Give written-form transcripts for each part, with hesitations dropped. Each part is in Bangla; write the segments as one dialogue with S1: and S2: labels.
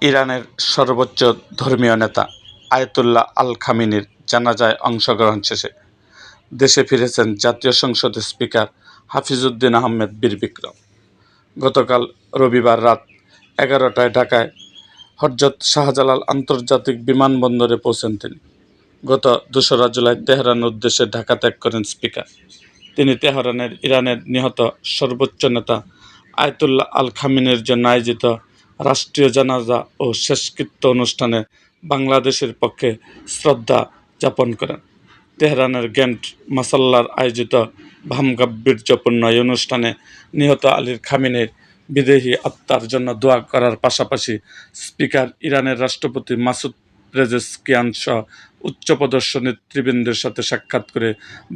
S1: ইরানের সর্বোচ্চ ধর্মীয় নেতা আয়াতুল্লাহ আল খামেনির জানাজায় অংশগ্রহণ শেষে দেশে ফিরেছেন জাতীয় সংসদের স্পিকার হাফিজউদ্দিন আহমেদ বীর বিক্রম। গতকাল রবিবার রাত 11টায় ঢাকায় হযরত শাহজালাল আন্তর্জাতিক বিমানবন্দরে পৌঁছেন তিনি। গত 2রা জুলাই তেহরানের উদ্দেশ্যে ঢাকা ত্যাগ করেন স্পিকার। তিনি তেহরানের ইরানের নিহত সর্বোচ্চ নেতা আয়াতুল্লাহ আল খামেনির জন্য আয়োজিত রাষ্ট্রীয় জানাজা ও শেষকৃত্য অনুষ্ঠানে বাংলাদেশের পক্ষে শ্রদ্ধা জ্ঞাপন করেন। তেহরানের গ্র্যান্ড মাসাল্লার আয়োজিত ভাবগাম্ভীর্যপূর্ণ এই অনুষ্ঠানে নিহত আলীর খামেনির বিদেহী আত্মার জন্য দোয়া করার পাশাপাশি স্পিকার, ইরানের রাষ্ট্রপতি মাসুদ পেজেশকিয়ান সহ উচ্চপদস্থ নেতৃবৃন্দের সাথে সাক্ষাৎ করে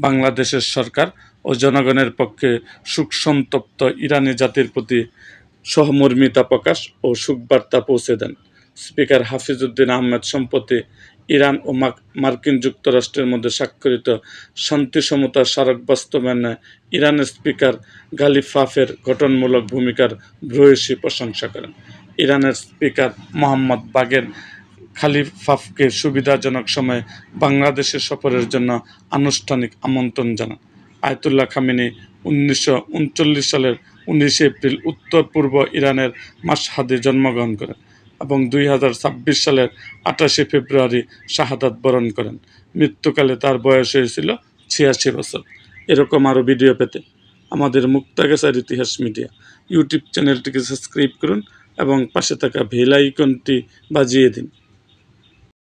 S1: বাংলাদেশের সরকার ও জনগণের পক্ষে শোকসন্তপ্ত ইরানি জাতির প্রতি সহমর্মিতা প্রকাশ ও শোকবার্তা পৌঁছে দেন। স্পিকার হাফিজউদ্দিন আহমেদ সম্প্রতি ইরান ও মার্কিন যুক্তরাষ্ট্রের মধ্যে স্বাক্ষরিত শান্তি সমঝোতা স্মারক বাস্তবায়নে ইরানের স্পিকার গালিফাফের গঠনমূলক ভূমিকার ভূয়সী প্রশংসা করেন। ইরানের স্পিকার মোহাম্মদ বাগের খালিফাফকে সুবিধাজনক সময়ে বাংলাদেশে সফরের জন্য আনুষ্ঠানিক আমন্ত্রণ জানান। আয়াতুল্লাহ খামেনি 1939 সালের 19 এপ্রিল উত্তর পূর্ব ইরানের মাশহাদে জন্মগ্রহণ করেন এবং 2026 সালের 28 ফেব্রুয়ারি শাহাদাত বরণ করেন। মৃত্যুকালে তার বয়স হয়েছিল 86 বছর। এরকম আরও ভিডিও পেতে আমাদের মুক্তাগাছার ইতিহাস মিডিয়া ইউটিউব চ্যানেলটিকে সাবস্ক্রাইব করুন এবং পাশে থাকা বেল আইকনটি বাজিয়ে দিন।